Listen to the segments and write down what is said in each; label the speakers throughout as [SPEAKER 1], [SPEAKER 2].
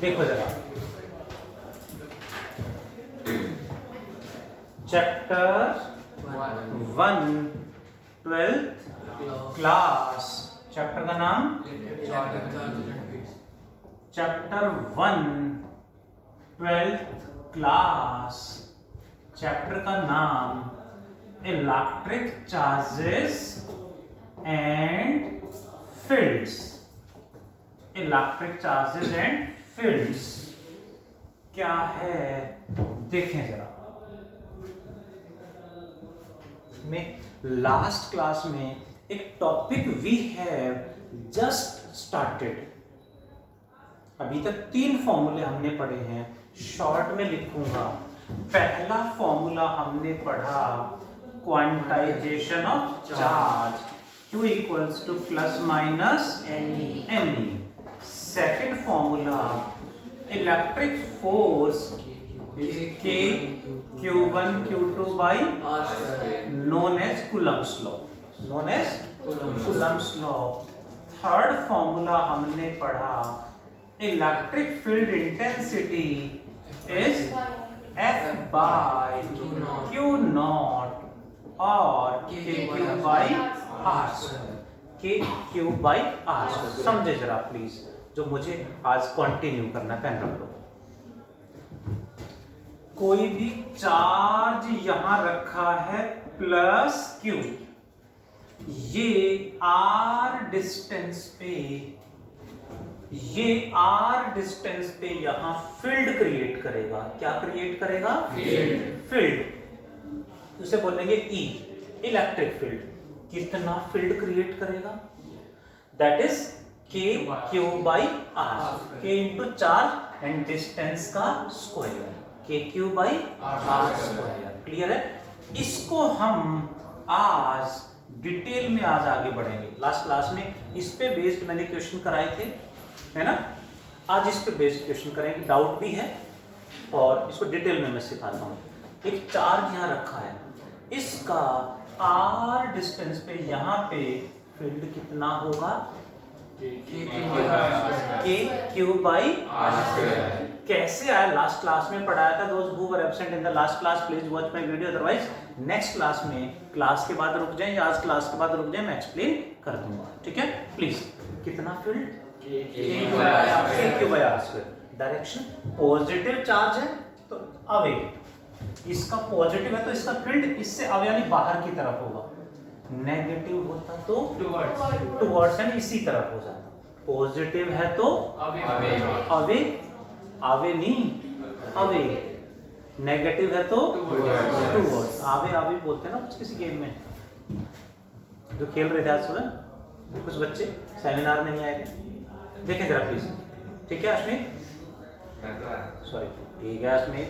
[SPEAKER 1] देखो जरा, chapter 1 12th class, chapter का नाम चैप्टर 1 12th क्लास, चैप्टर का नाम electric charges and fields. Electric charges and fields क्या है देखें जरा। में लास्ट क्लास में एक topic we have just started, अभी तक 3 फॉर्मूले हमने पढ़े हैं, शॉर्ट में लिखूंगा। पहला फॉर्मूला हमने पढ़ा quantization of charge, Q equals two plus minus ME। Second formula electric force K Q1 Q2 by known as Coulomb's law, known as Coulomb's law। Third formula हमने पढ़ा electric field intensity is F by Q not और KQ by R square, KQ by R square. समझे जरा please, जो मुझे आज continue करना, pen रख लो। कोई भी चार्ज यहां रखा है प्लस Q, ये R डिस्टेंस पे यहां फील्ड क्रिएट करेगा। क्या क्रिएट करेगा? फील्ड। उसे बोलेंगे E, इलेक्ट्रिक फील्ड। कितना फील्ड क्रिएट करेगा? That is KQ by R, K into charge and distance का square, KQ by R square. Clear है? इसको हम आज डिटेल में आज आगे बढ़ेंगे। लास्ट क्लास में इस पे बेस्ड मैंने क्वेश्चन कराए थे, है ना? आज इस पे बेस्ड क्वेश्चन करेंगे, डाउट भी है और इसको डिटेल में मैं सिखाता हूँ। एक चार्ज यहाँ रखा है, इसका R डिस्टेंस पे यहाँ पे फील्ड कितना होगा? KQ by R square. कैसे आया? लास्ट क्लास में पढ़ाया था। दोस्त who were absent in the last class please watch my video, otherwise next class में, क्लास के बाद रुक जाएं या आज क्लास के बाद रुक जाएं, मैं एक्सप्लेन कर दूंगा। ठीक है? प्लीज, कितना field? KQ by R square. Direction positive charge है तो अवे, इसका पॉजिटिव है तो इसका फील्ड इससे अवे यानी बाहर की तरफ होगा, नेगेटिव होता तो टुवर्ड्स यानी इसी तरफ हो जाता। पॉजिटिव है तो अवे, अवे नहीं अवे, नेगेटिव है तो टुवर्ड्स। आवे बोलते हैं ना कुछ किसी गेम में, जो खेल रहे थे आज सुबह कुछ बच्चे, सेमिनार में नहीं आए थे। देखें जरा प्लीज। ठीक है अश्मित? सॉरी, ठीक है अश्मित।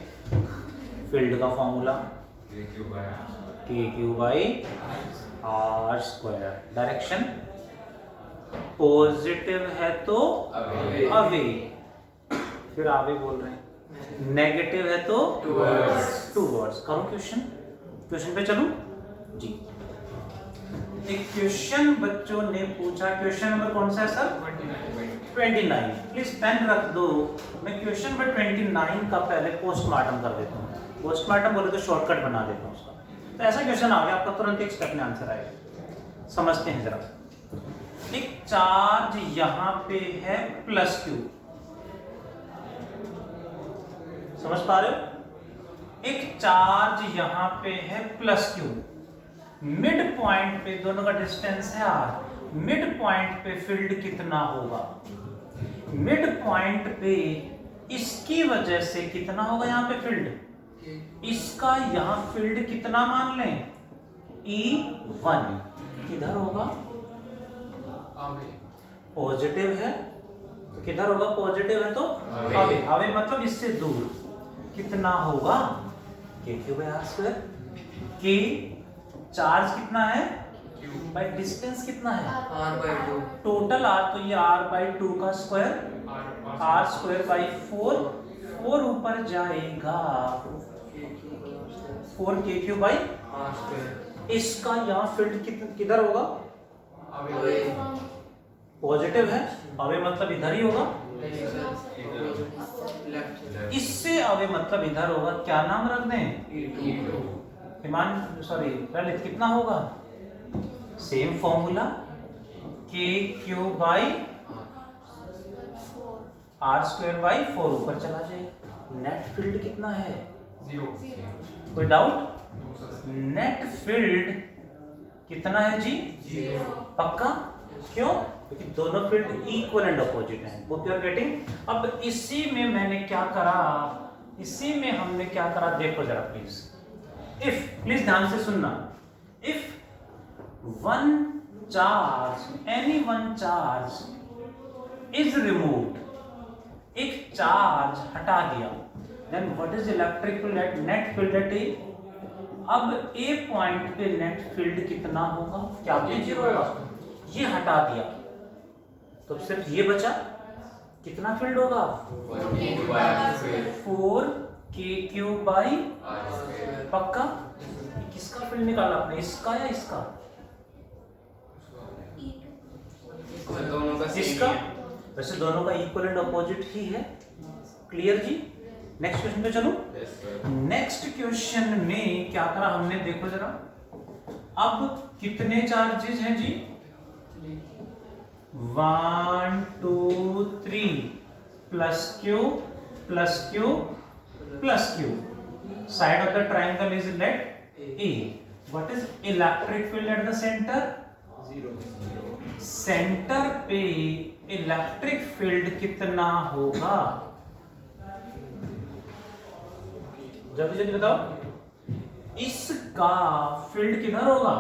[SPEAKER 1] फील्ड का formula KQ by R square. Direction positive है तो अवे, फिर आवे बोल रहे हैं, नेगेटिव है तो टुवर्ड्स। करो क्वेश्चन पे चलूं जी। एक क्वेश्चन बच्चों ने पूछा, क्वेश्चन नंबर कौन सा है सर? 29। प्लीज पेन रख दो। मैं क्वेश्चन नंबर 29 का पहले पोस्टमार्टम कर देता हूँ। पोस्टमार्टम बोले तो शॉर्टकट बना देता हूँ उसका। तो ऐसा क्वेश्चन आ गया, आपका तुरंत एक स्टेप में आंसर आएगा। समझते हैं जरा। एक चार्ज यहां पे है प्लस Q, समझ पा रहे हो? एक चार्ज यहां पे है प्लस Q, मिड पॉइंट पे दोनों का डिस्टेंस है R। मिड पॉइंट पे फील्ड कितना होगा? मिड पॉइंट पे इसकी वजह से कितना होगा यहाँ पे फील्ड? इसका यहाँ फील्ड कितना मान लें? E1। किधर होगा? पॉजिटिव है तो किधर होगा? पॉजिटिव है तो अवे, अवे मतलब इससे दूर। कितना होगा? KQ by R square. K charge कितना है? बाय डिस्टेंस कितना है? R/2। टोटल R तो ये R/2 का स्क्वायर, R स्क्वायर बाई 4, 4 ऊपर जाएगा 4 KQ by R स्क्वायर। इसका यहाँ फील्ड किधर होगा? पॉजिटिव है, अवे मतलब इधर ही होगा, इससे अवे मतलब इधर होगा, क्या नाम रख दें? ईमान सॉरी ललित, कितना होगा? सेम फॉर्मूला के q by r square by 4 ऊपर चला जाएगा। नेट फील्ड कितना है? 0। कोई डाउट? नेट फील्ड कितना है जी? 0। पक्का? क्यों? क्योंकि दोनों फील्ड इक्वल एंड अपोजिट हैं। Hope you are getting? अब इसी में मैंने क्या करा, इसी में हमने क्या करा, देखो जरा प्लीज। इफ, प्लीज ध्यान से सुनना, if one charge, any one charge is removed, एक चार्ज हटा दिया, then what is electric field at net field at A? अब ए पॉइंट पे नेट फील्ड कितना होगा? क्या भी 0 होगा? ये हटा दिया तो सिर्फ ये बचा, कितना फील्ड होगा? 4 के क्यू बाई, पक्का? किसका फील्ड निकाला आपने, इसका या इसका? इसका। वैसे दोनों का इक्वल एंड अपोजिट ही है। क्लियर जी? नेक्स्ट क्वेश्चन पे चलो। नेक्स्ट क्वेश्चन में क्या करा हमने, देखो जरा। अब कितने चार्जेस हैं जी? 1 2 3 plus q plus q plus q. Side of the triangle is let a. What is electric field at the centre? 0। Centre पे इलेक्ट्रिक फील्ड कितना होगा? जल्दी जल्दी बताओ। इसका फील्ड किधर होगा?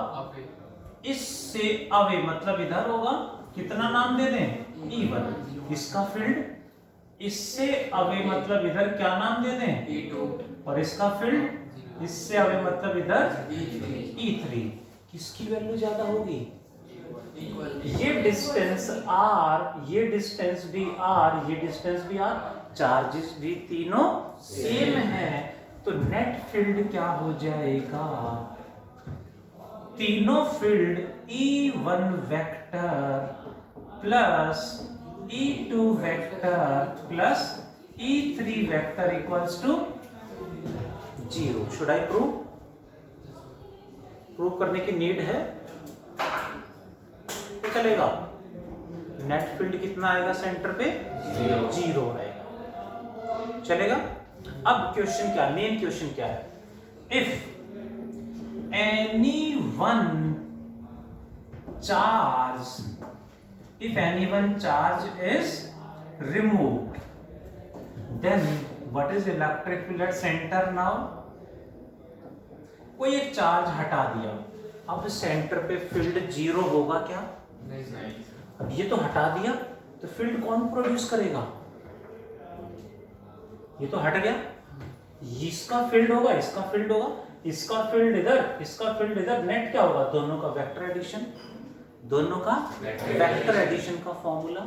[SPEAKER 1] इससे अवे मतलब इधर होगा, कितना नाम दे दें? E1। इसका फील्ड इससे अवे मतलब इधर क्या नाम दे दें? E2। और इसका फील्ड इससे अवे मतलब इधर E3। किसकी वैल्यू ज्यादा होगी? ये डिस्टेंस r, ये डिस्टेंस भी r, ये डिस्टेंस भी r, चार्जेस भी तीनों सेम है, तो नेट फील्ड क्या हो जाएगा? तीनों field E1 vector plus E2 vector plus E3 vector equals to 0। Should I prove? Prove करने की नीड है? चलेगा। नेट फील्ड कितना आएगा सेंटर पे? 0 आएगा। चलेगा। अब क्वेश्चन क्या, मेन क्वेश्चन क्या है? If any one charge is removed, then what is electric field at centre now? कोई एक चार्ज हटा दिया, अब सेंटर पे फील्ड 0 होगा क्या? नहीं। अब ये तो हटा दिया, तो फील्ड कौन प्रोड्यूस करेगा? ये तो हट गया, इसका फील्ड होगा, इसका फील्ड होगा, इसका फील्ड इधर, इसका फील्ड इधर, नेट क्या होगा? दोनों का वेक्टर एडिशन, दोनों का वेक्टर एडिशन का formula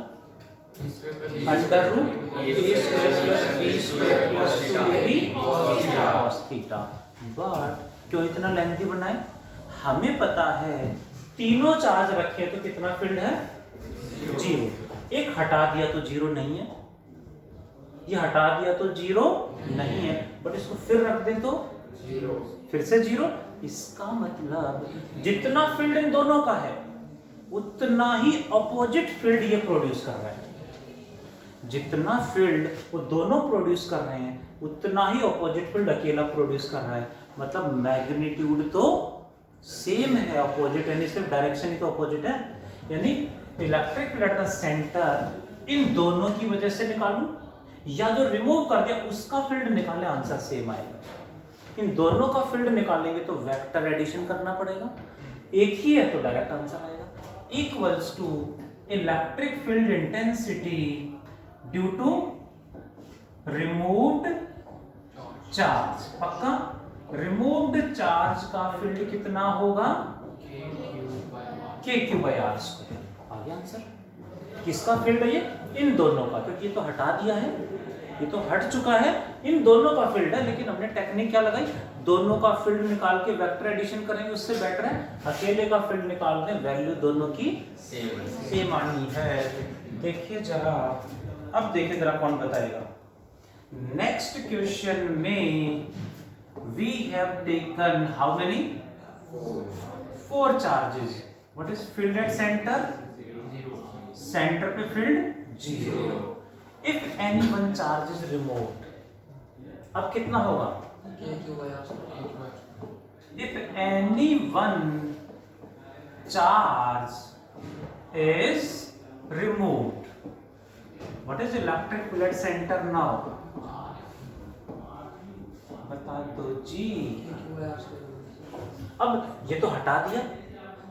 [SPEAKER 1] under root a square plus b square plus 2ab cos theta. But क्यों इतना लेंथी बनाए? हमें पता है तीनों चार्ज रखे तो कितना फील्ड है? 0। एक हटा दिया तो 0 नहीं है, ये हटा दिया तो 0 नहीं है, बट इसको फिर रख दे तो 0, फिर से 0। इसका मतलब जितना फील्ड इन दोनों का है उतना ही अपोजिट फील्ड ये प्रोड्यूस कर रहा है। जितना फील्ड वो दोनों प्रोड्यूस कर रहे हैं उतना ही अपोजिट फील्ड अकेला प्रोड्यूस कर रहा है। मतलब मैग्नीट्यूड तो सेम है, अपोजिट यानी सिर्फ डायरेक्शन ही तो अपोजिट है। यानी electric field at the centre इन दोनों की वजह से निकालूं या जो रिमूव कर दिया उसका फील्ड निकाले, आंसर सेम आएगा। इन दोनों का फील्ड निकालेंगे तो वेक्टर एडिशन करना पड़ेगा, एक ही है तो डायरेक्ट आंसर आएगा। Equals to electric field intensity due to removed charge. पक्का? रिमूव्ड चार्ज का फील्ड कितना होगा? K q by r square. आ गया आंसर। किसका फील्ड है ये? इन दोनों का, क्योंकि ये तो हटा दिया है, ये तो हट चुका है, इन दोनों का फील्ड है। लेकिन हमने टेक्निक क्या लगाई? दोनों का फील्ड निकाल के वेक्टर एडिशन करेंगे, उससे बेटर है अकेले का फील्ड निकाल दें, वैल्यू दोनों की सेम आनी है। देखिए जरा, अब देखिए जरा कौन बताएगा। नेक्स्ट क्वेश्चन में we have taken how many 4 charges. What is field at centre? Centre पे field 0। If any one charge is removed, अब कितना होगा? If any one charge is removed, what is electric field at center now? बता दो जी। अब ये तो हटा दिया,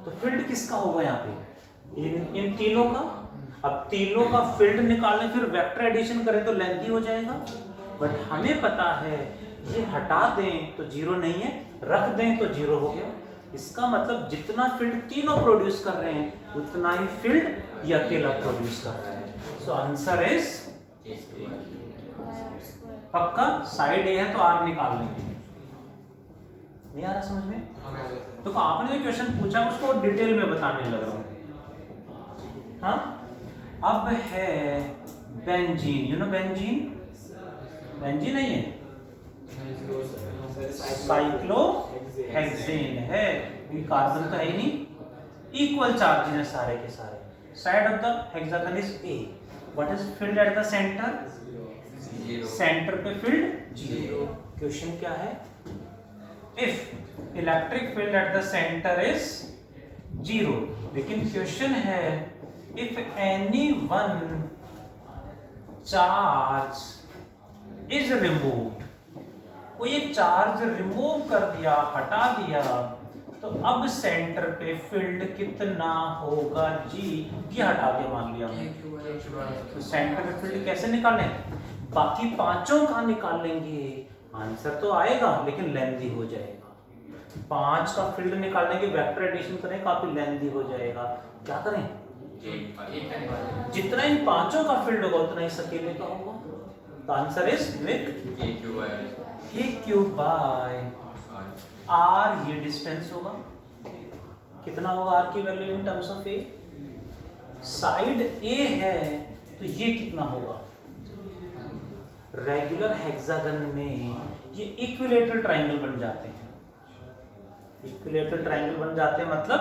[SPEAKER 1] तो फील्ड किसका होगा यहाँ पे? इन तीनों का। अब तीनों का फील्ड निकालने फिर वेक्टर एडिशन करें तो लेंथी हो जाएगा, बट हमें पता है ये हटा दें तो 0 नहीं है, रख दें तो 0 हो गया। इसका मतलब जितना फील्ड तीनों प्रोड्यूस कर रहे हैं उतना ही फील्ड ये अकेला प्रोड्यूस कर रहा है। सो आंसर इज पक्का साइड ए है तो आर निकाल लेंगे। नहीं आ रहा समझ में? तो आपने जो क्वेश्चन पूछा उसको डिटेल में बताने लग रहा हूं। हाँ, अब है benzene. You know benzene? Benzene नहीं है, साइक्लोहेक्सेन है। ये कार्बन का है ही नहीं। इक्वल चार्ज है सारे के सारे। Side of the hexagon is a. What is field at the centre? Centre पे फील्ड 0। क्वेश्चन क्या है? If electric field at the centre is 0, लेकिन क्वेश्चन है if any one charge is removed, कोई एक चार्ज रिमूव कर दिया, हटा दिया, तो अब सेंटर पे फील्ड कितना होगा जी? ये हटा दिया मान लिया, तो सेंटर पे फील्ड कैसे निकालें? बाकी पांचों का निकाल लेंगे, आंसर तो आएगा लेकिन लेंथी हो जाएगा। 5 का फील्ड निकालने के वेक्टर एडिशन करें, काफी लेंथी हो जाएगा। क्या करें? जितना इन पांचों का फील्ड होगा उतना ही अकेले का होगा। तो answer is Q by R। ये डिस्टेंस होगा, कितना होगा R की value in terms of a? Side A है तो ये कितना होगा? रेगुलर हेक्सागन में ये इक्विलेटरल ट्रायंगल बन जाते हैं। इक्विलेटरल ट्रायंगल बन जाते हैं मतलब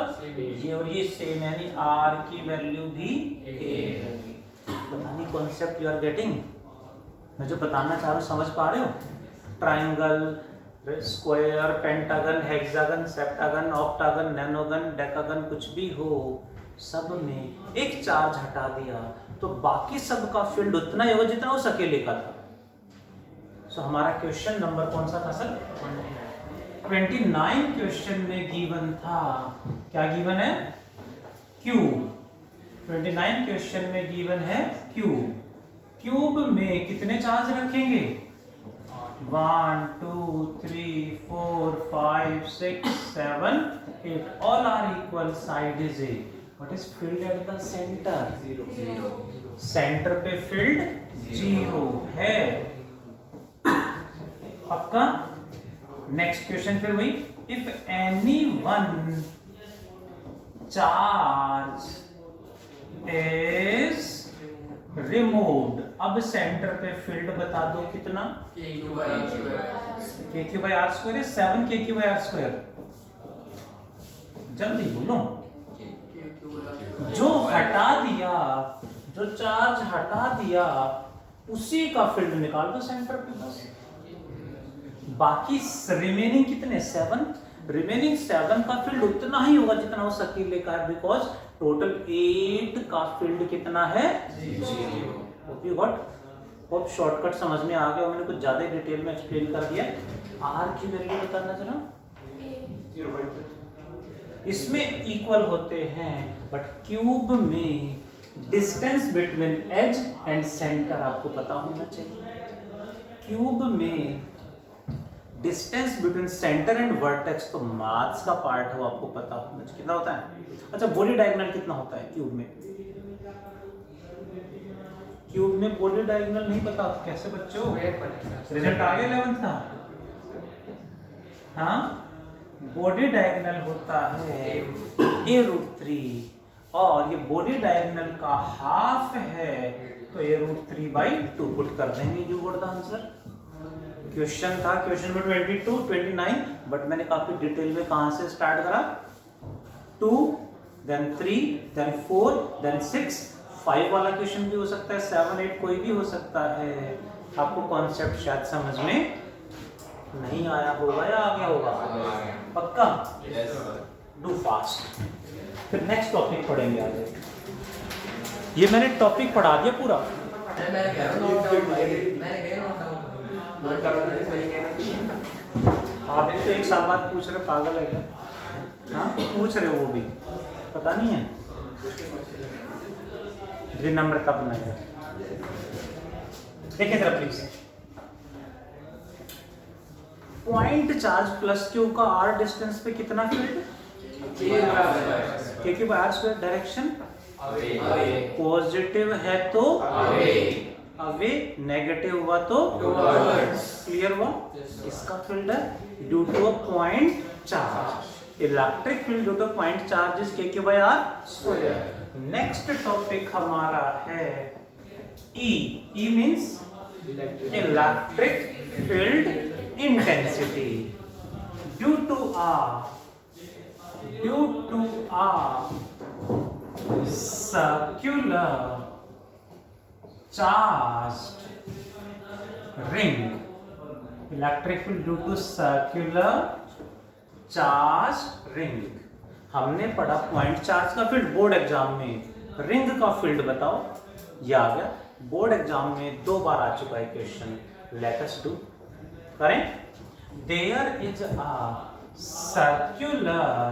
[SPEAKER 1] ये और ये सेम, यानी R की वैल्यू भी A होगी। पता नहीं कॉन्सेप्ट यू आर गेटिंग? मैं जो बताना चाह रहा हूँ समझ पा रहे हो? Triangle, square, pentagon, hexagon, septagon, octagon, nonagon, decagon, कुछ भी हो, सब में एक चार्ज हटा दिया तो बाकी सब का फील्ड उतना ही होगा जितना उस अकेले का था। सो हमारा क्वेश्चन नंबर कौन सा था सर? 29 क्वेश्चन में गिवन था, क्या गिवन है? क्यूब। 29 क्वेश्चन में गिवन है क्यूब। क्यूब में कितने चार्ज रखेंगे? 1 2 3 4 5 6 7 8, all are equal, side is A. What is field at the center? 0। Centre पे फील्ड 0 है। पक्का? नेक्स्ट क्वेश्चन फिर वही, if any one charge is removed, अब सेंटर पे फील्ड बता दो कितना? KQ by R स्क्वायर है 7 KQ by R स्क्वायर। जल्दी बोलो। जो हटा दिया, जो चार्ज हटा दिया उसी का फील्ड निकाल दो सेंटर पे बस। बाकी रिमेनिंग कितने? 7। रिमेनिंग 7 का फील्ड उतना ही होगा जितना उस अकेले का है, बिकॉज टोटल 8 का फील्ड कितना है? 0। Okay got? बहुत शॉर्टकट समझ में आ गया, मैंने कुछ ज्यादा डिटेल में एक्सप्लेन कर दिया। आर की वैल्यू बताना जरा। इसमें इक्वल होते हैं, बट क्यूब में distance between edge and centre आपको पता होना चाहिए। क्यूब में distance between centre and vertex तो मार्क्स का पार्ट हो, आपको पता होना चाहिए। कितना होता है? अच्छा, बॉडी डायगोनल कितना होता है क्यूब में? क्यूब में बॉडी डायगोनल नहीं पता कैसे बच्चों? रिजल्ट आ गया 11th का? हाँ, बॉडी डायगोनल होता है a√3 और ये बॉडी डायगोनल का हाफ है तो a√3/2 पुट कर देंगे। You got the answer. Question था क्वेश्चन में 22 29 बट मैंने काफी डिटेल में कहां से स्टार्ट करा, 2 देन 3 देन 4 देन 6 5 वाला क्वेश्चन भी हो सकता है, 7 8 कोई भी हो सकता है। आपको कॉन्सेप्ट शायद समझ में नहीं आया होगा या आ गया होगा? पक्का? Do fast. फिर नेक्स्ट टॉपिक पढ़ेंगे आगे। ये मैंने टॉपिक पढ़ा दिया पूरा। आप तो एक साल बाद पूछ रहे, पागल है क्या? हाँ पूछ रहे हो, वो भी पता नहीं है ये नंबर कब बनाएगा। देखिए जरा please, point charge plus q का आर डिस्टेंस पे कितना field? K Q by are square. Direction positive है तो अवे, नेगेटिव हुआ तो क्लियर हुआ। इसका फील्ड है due to a point charge. Electric field due to point charge is K Q by are square. Next topic हमारा है E. E means electric field intensity due to a circular charged ring. Electric field due to circular charge ring. हमने पढ़ा point charge का field board exam में, ring का field बताओ। ये आ गया बोर्ड एग्जाम में 2 बार आ चुका है क्वेश्चन। लेट अस डू, करें। There is a circular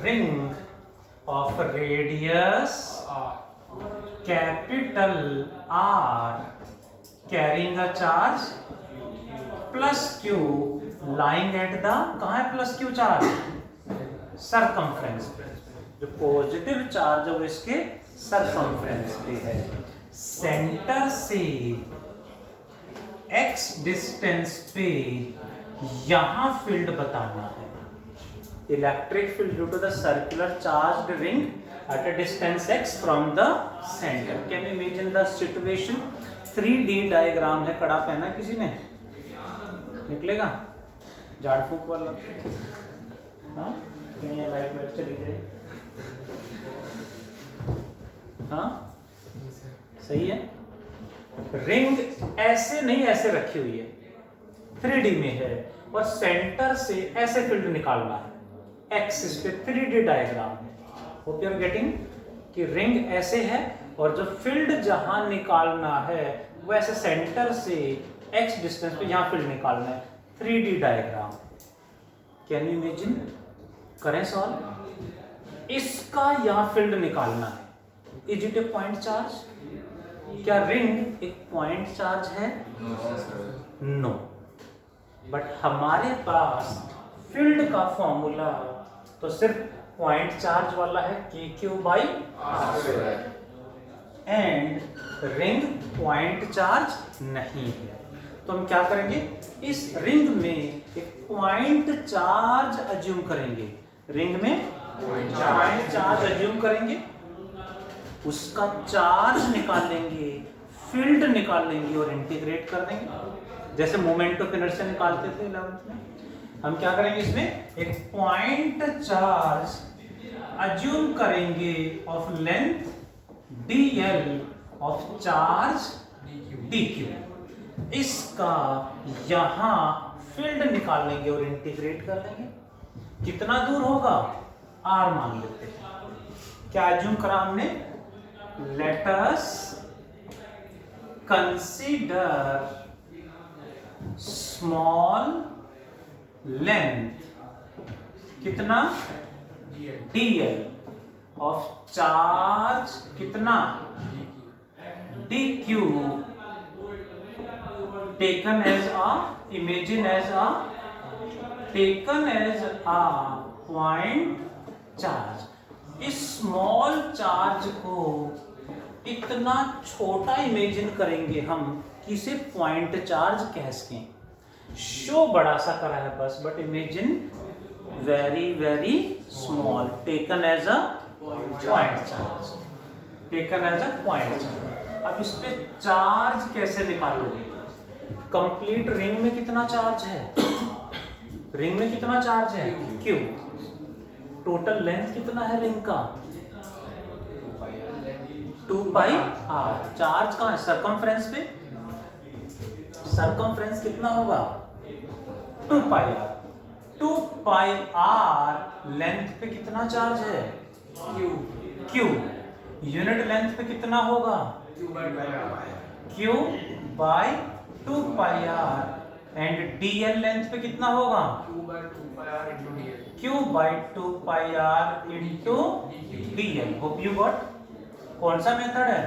[SPEAKER 1] ring of radius capital R carrying a charge plus Q lying at the, कहाँ है प्लस क्यू चार्ज? सरकमफ्रेंस पे। जो पॉजिटिव चार्ज है वो इसके सरकमफ्रेंस पे है। सेंटर से x डिस्टेंस पे यहां फील्ड बताना है। Electric field due to the circular charged ring at a distance x from the center. Can you imagine the situation? 3D diagram है। कड़ा पहना किसी ने? निकलेगा झाड़ फूक वाला? हाँ कहीं लाइट वाइट चली जाए? हाँ सही है। रिंग ऐसे नहीं ऐसे रखी हुई है, 3D में है और सेंटर से ऐसे फील्ड निकालना है। एक्सिस पे 3D डायग्राम है। होप यू आर गेटिंग कि रिंग ऐसे है और जो फील्ड जहां निकालना है वो ऐसे सेंटर से x डिस्टेंस पे यहां फील्ड निकालना है। 3D diagram. Can you imagine? करें सॉल्व। इसका यहां फील्ड निकालना है। Is it A point charge? क्या रिंग एक पॉइंट चार्ज है? नो। बट हमारे पास फील्ड का फॉर्मूला तो सिर्फ पॉइंट चार्ज वाला है k q by r and ring point charge नहीं है। तो हम क्या करेंगे, इस रिंग में एक पॉइंट चार्ज अज्यूम करेंगे। रिंग में पॉइंट चार्ज अज्यूम करेंगे, उसका चार्ज निकाल लेंगे, फील्ड निकाल लेंगे और इंटीग्रेट कर देंगे जैसे मोमेंट ऑफ इनर्शिया निकालते थे 11th में। हम क्या करेंगे, इसमें एक पॉइंट चार्ज अज्यूम करेंगे of length dl of charge dq। इसका यहां फील्ड निकाल लेंगे और इंटीग्रेट कर लेंगे। कितना दूर होगा, r मान लेते हैं। क्या अज्यूम करा हमने? Let us consider small length, कितना dl ऑफ चार्ज, कितना dq taken as a, imagine as a, taken as a point charge. इस स्मॉल चार्ज को इतना छोटा इमेजिन करेंगे हम कि इसे पॉइंट चार्ज कह सकें। शो बड़ा सा करा है बस, but imagine very very small, taken as a point charge, taken as a point charge. अब इस पे चार्ज कैसे निकालोगे? कंप्लीट रिंग में कितना चार्ज है? रिंग में कितना चार्ज है? Q। टोटल लेंथ कितना है रिंग का? 2πr। चार्ज कहाँ है? सरकमफ्रेंस पे। सरकमफ्रेंस कितना होगा? 2πr। 2πr लेंथ पे कितना चार्ज है? Q। यूनिट लेंथ पे कितना होगा? Q by 2πr। And dl length पे कितना होगा? Q by 2πr into dl। Hope you got. कौन सा मेथड है?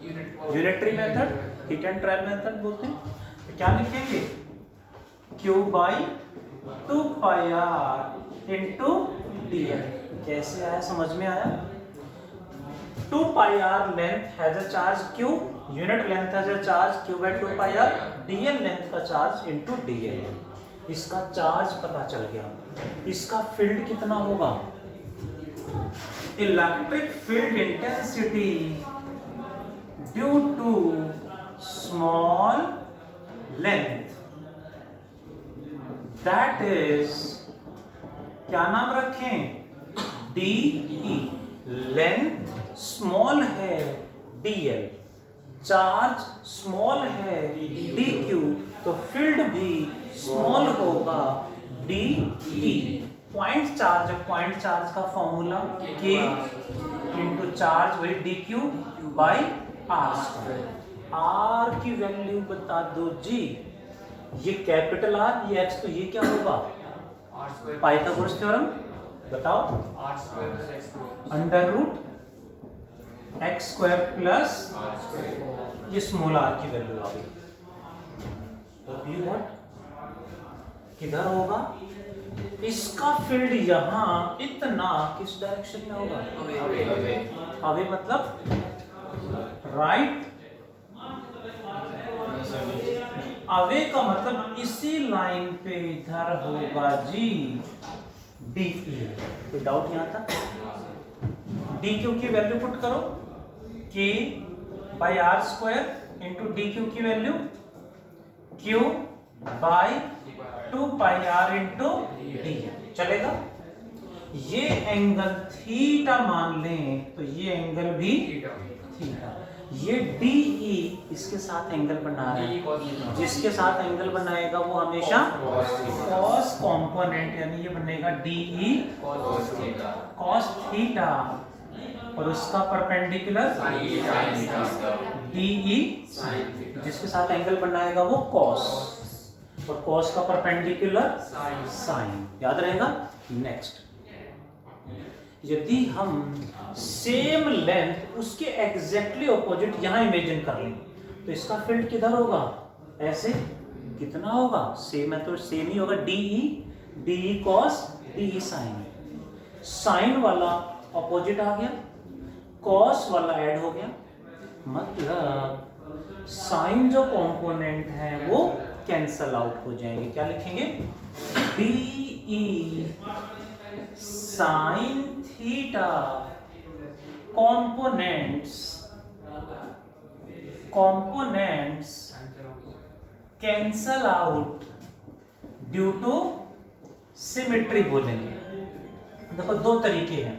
[SPEAKER 1] Unitary method, hit and trap method बोलते हैं। तो क्या लिखेंगे? Q by 2πr into dl। कैसे आया? समझ में आया? 2πr length has a charge Q, unit length has a charge Q by 2πr, dl length का चार्ज इंटू dl। इसका चार्ज पता चल गया। इसका फील्ड कितना होगा? Electric field intensity due to small length, that is, क्या नाम रखें? DE। लेंथ स्मॉल है dl, चार्ज स्मॉल है dq, तो फील्ड भी स्मॉल होगा dE। Point charge, point charge का फॉर्मूला k इंटू चार्ज वही dq by r square. r की वैल्यू बता दो जी। ये कैपिटल R, ये x, तो ये क्या होगा? पाइथागोरस थ्योरम बताओ। Under root x square plus ये स्मॉल r की वैल्यू आ गई। तो ये व्हाट किधर होगा? इसका फील्ड यहाँ इतना किस डायरेक्शन में होगा? अवे मतलब राइट। अवे का मतलब इसी लाइन पे इधर होगा जी DE। कोई डाउट यहाँ था? DQ की वैल्यू पुट करो, K by R square into DQ की value Q by 2πr into D। चलेगा? ये एंगल थीटा मान लें तो ये एंगल भी थीटा। ये DE इसके साथ एंगल बना रहा है, जिसके साथ एंगल बनाएगा वो हमेशा cos कंपोनेंट, यानी ये बनेगा DE cos थीटा, और उसका परपेंडिकुलर DE, जिसके साथ एंगल बनाएगा वो cos, और cos का परपेंडिकुलर साइन। याद रहेगा? नेक्स्ट, यदि हम सेम लेंथ उसके एग्जैक्टली ऑपोजिट यहां इमेजिन कर लें तो इसका फील्ड किधर होगा? ऐसे कितना होगा? सेम है तो सेम ही होगा, DE cos DE sine. Sine वाला ऑपोजिट आ गया, cos वाला ऐड हो गया, मतलब साइन जो कंपोनेंट है वो कैंसल आउट हो जाएंगे। क्या लिखेंगे? DE sine theta components cancel out due to symmetry बोलेंगे। देखो दो तरीके हैं।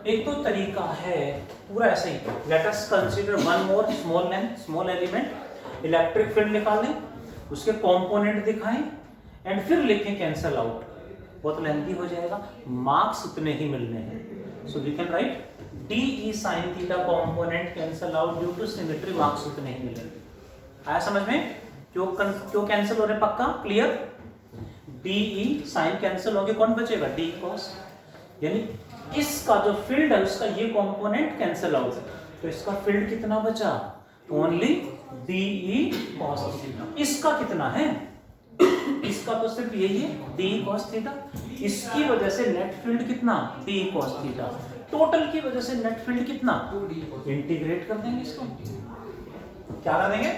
[SPEAKER 1] एक तो तरीका है पूरा ऐसे ही, let us consider one more small element, electric field निकालें, उसके कंपोनेंट दिखाएं एंड फिर लिखें कैंसल आउट। बहुत लेंथी हो जाएगा, मार्क्स उतने ही मिलने हैं। So we can write DE sin theta component cancel out due to symmetry, marks उतने ही मिलेंगे। आया समझ में? क्यों कैंसिल हो रहे? पक्का क्लियर? DE sin कैंसिल हो गए, कौन बचेगा? DE cos, यानी इसका जो फील्ड है उसका ये कंपोनेंट कैंसिल आउट, तो इसका फील्ड कितना बचा? Only DE cos theta. इसका कितना है? इसका तो सिर्फ यही है DE cos थीटा। इसकी वजह से नेट फील्ड कितना? DE cos theta. टोटल की वजह से नेट फील्ड कितना? इंटीग्रेट कर देंगे इसको, क्या कर देंगे?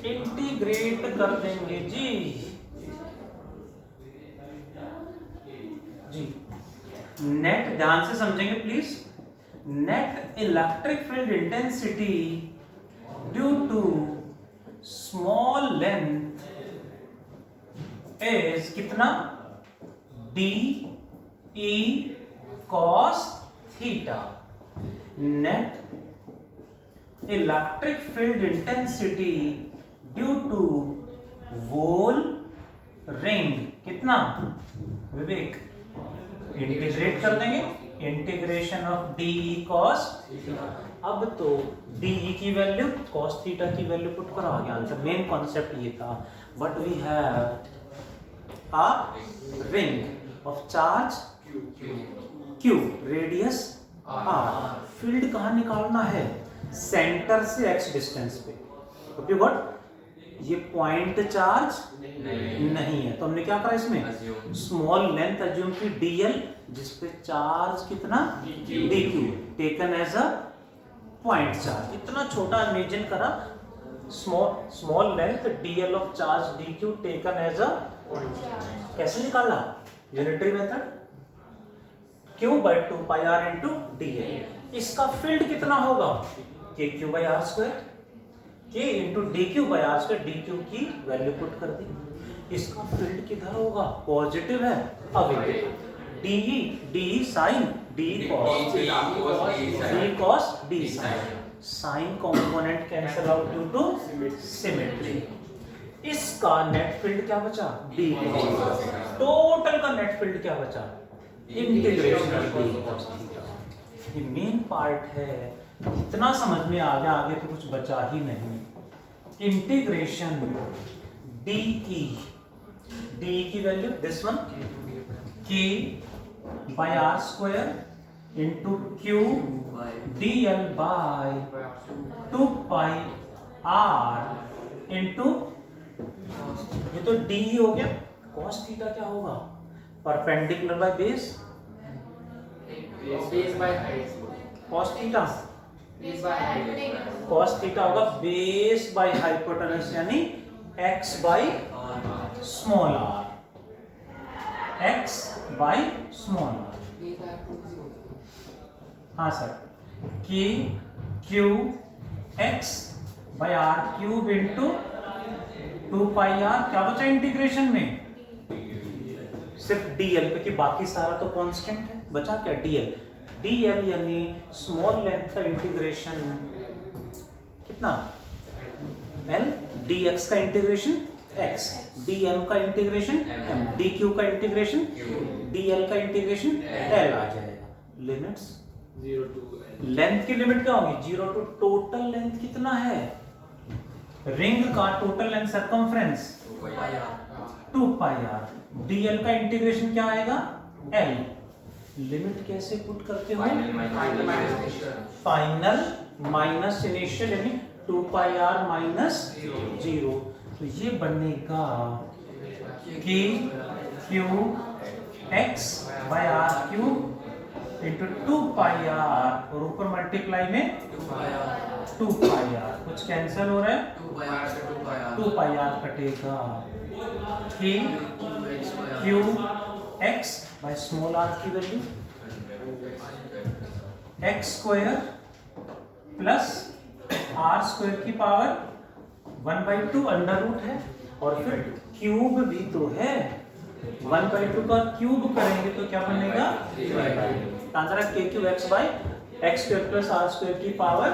[SPEAKER 1] इंटीग्रेट कर देंगे जी। नेट ध्यान से समझेंगे please. Net electric field intensity due to small length is कितना, d E cos theta. Net electric field intensity due to whole ring कितना, विवेक, इंटीग्रेट कर देंगे, integration of d E cos. अब तो डी ई की वैल्यू कॉस थीटा की value put करो, आगे आंसर। मेन कॉन्सेप्ट ये था। But we have a ring of charge Q, radius R. Field कहाँ निकालना है, सेंटर से एक्स डिस्टेंस पे। ओके गॉट, ये पॉइंट चार्ज नहीं है, तो हमने क्या करा इसमें, स्मॉल लेंथ अज्यूम की डीएल, जिसपे चार्ज कितना, dq, taken as a point charge. इतना छोटा इमेजिन करा, small length dl of charge dq taken as a, कैसे निकाला, unitary method, q by 2 pi r into d l. इसका फील्ड कितना होगा, k q by r square, k into d q by r square, d q की value put कर दी। इसका field किधर होगा, पॉजिटिव है, away, d d sine d cos, d cos d sine, sine component cancel out due to symmetry. इसका net field क्या बचा, डी कॉस। टोटल का नेट फील्ड क्या बचा, integration of d cos theta. ये मेन पार्ट है, इतना समझ में आ गया, आगे तो कुछ बचा ही नहीं। इंटीग्रेशन डी की value this one, k by are square into q d l by 2 pi r into, ये तो डी ही हो गया, कॉस थीटा क्या होगा, perpendicular by base, by height, cos theta, cos theta होगा बेस बाय हाइपोटेनस, यानी x by small r, x by small r। हाँ sir, k q x by r cube into 2 pi r, क्या बचा integration में, सिर्फ dl, क्योंकि बाकी सारा तो कांस्टेंट है, बचा क्या dl, dl यानी स्मॉल लेंथ का इंटीग्रेशन कितना, l, dx का इंटीग्रेशन x, dm का इंटीग्रेशन m, dq का इंटीग्रेशन dl का इंटीग्रेशन l आ जाएगा। लिमिट्स 0 to लेंथ की लिमिट क्या होगी, 0 टू टोटल लेंथ कितना है, रिंग का total length circumference 2 pi r, dl का इंटीग्रेशन क्या आएगा, l। लिमिट कैसे पुट करते हो, फाइनल माइनस इनिशियल, यानी 2 पाई आर माइनस 0। तो ये बनेगा k Q x by r cube into 2 pi r, और ऊपर मल्टीप्लाई में 2 पाई आर, कुछ कैंसिल हो रहा है, 2 पाई आर कटेगा, K Q x by small R की value X square plus are square की पावर 1/2 अंडर रूट है, और फिर क्यूब भी तो है, 1/2 का क्यूब करेंगे तो क्या बनेगा, आंसर है k Q x by x square plus are square की पावर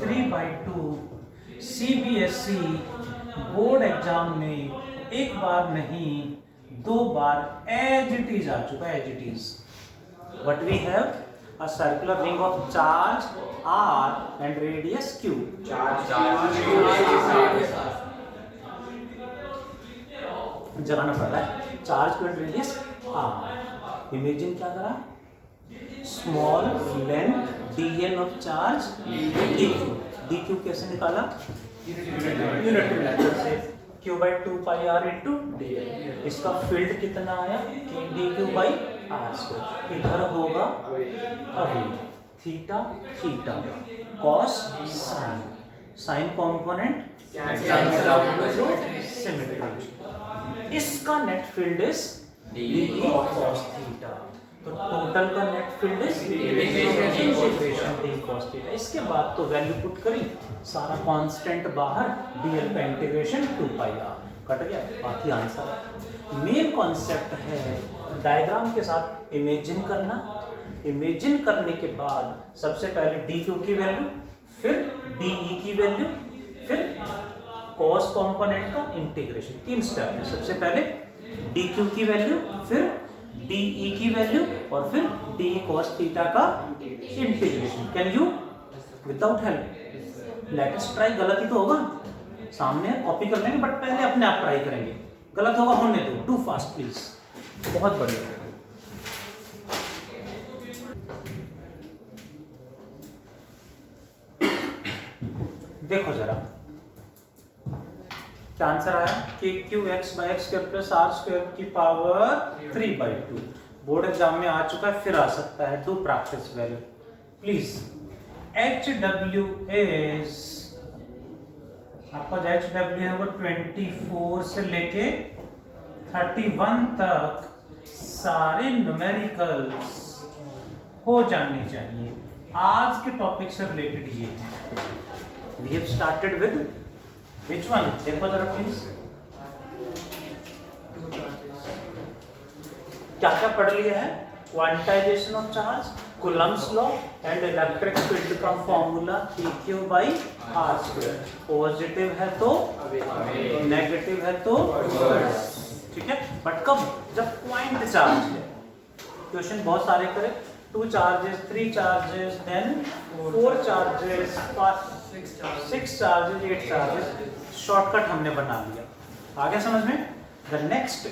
[SPEAKER 1] 3/2। सीबीएसई बोर्ड एग्जाम में एक बार नहीं 2 बार एज इट इज आ चुका है, as it is. But we have a circular ring of charge r and radius q। जगाना पड़ रहा है, charge q and radius r। Imagine क्या करा, small length dl of charge dq कैसे निकाला, यूनिटरी मेथड से, q by 2 pi r into dl। इसका फील्ड कितना आया, k dq by r square. इधर होगा अभी theta theta, cos sine, sine component symmetry. इसका net field is d cos theta, तो टोटल का net field is integration d cos theta. इसके बाद तो वैल्यू पुट करी, सारा कांस्टेंट बाहर, डीएल का इंटीग्रेशन 2 पाई आर कट गया, बाकी आंसर। मेन कॉन्सेप्ट है डायग्राम के साथ इमेजिन करना। इमेजिन करने के बाद सबसे पहले डी क्यू की वैल्यू, फिर डी ई की वैल्यू, फिर कॉस कंपोनेंट का इंटीग्रेशन। 3 स्टेप है। सबसे पहले डी क्यू की वैल्यू, फिर डी ई की वैल्यू, और फिर डी कॉस थीटा का integration. Can you without help? Let us try. गलत ही तो होगा, सामने कॉपी कर लेंगे, बट पहले अपने आप ट्राई करेंगे। गलत होगा होने दो, डू फास्ट प्लीज। बहुत बढ़िया। देखो जरा क्या आंसर आया, कि q x by x square plus are square की पावर 3/2। बोर्ड एग्जाम में आ चुका है, फिर आ सकता है। Do practice well please. H W is, आपका जो एच डब्ल्यू है वो 24 से लेके 31 तक सारे न्यूमेरिकल्स हो जाने चाहिए। आज के टॉपिक से रिलेटेड ये है। We have started with which one? देखो जरा प्लीज, क्या क्या पढ़ लिया है? Quantization of charge, Coulomb's law and electric field का formula PQ by R square. Positive है तो, नेगेटिव है तो, ठीक है। बट कब? जब पॉइंट चार्ज है। क्वेश्चन बहुत सारे करे, 2 charges, 3 charges, then 4 charges, 6 charges, 8 charges. Shortcut हमने बना लिया। आगे समझ में? The next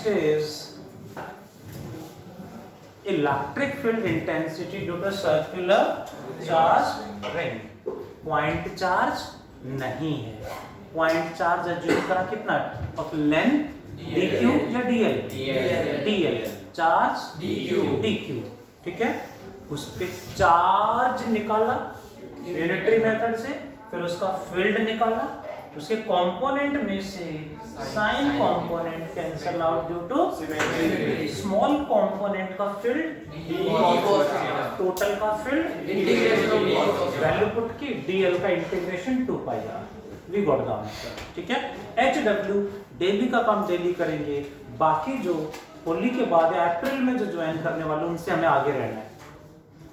[SPEAKER 1] is electric field intensity due to circular charge ring. Point charge नहीं है, पॉइंट चार्ज एज्यूम करा कितना ऑफ लेंथ dq या dl? dl। चार्ज dq, ठीक है। उस पे चार्ज निकाला यूनिटरी मेथड से, फिर उसका फील्ड निकाला, उसके कंपोनेंट में से sine component cancel out due to small component का फील्ड, टोटल का फील्ड, वैल्यू पुट की, डीएल का integration 2 pi r. We got the answer, ठीक है। एच डब्ल्यू डेली का काम डेली करेंगे, बाकी जो होली के बाद या अप्रैल में जो ज्वाइन करने वाले उनसे हमें आगे रहना है।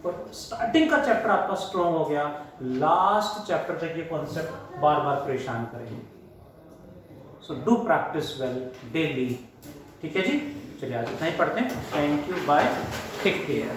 [SPEAKER 1] और स्टार्टिंग का चैप्टर आपका स्ट्रॉन्ग हो गया, लास्ट चैप्टर तक ये कॉन्सेप्ट बार बार परेशान करेंगे। So do practice well daily, ठीक है जी। चलिए आज इतना ही पढ़ते हैं। Thank you, bye, take care.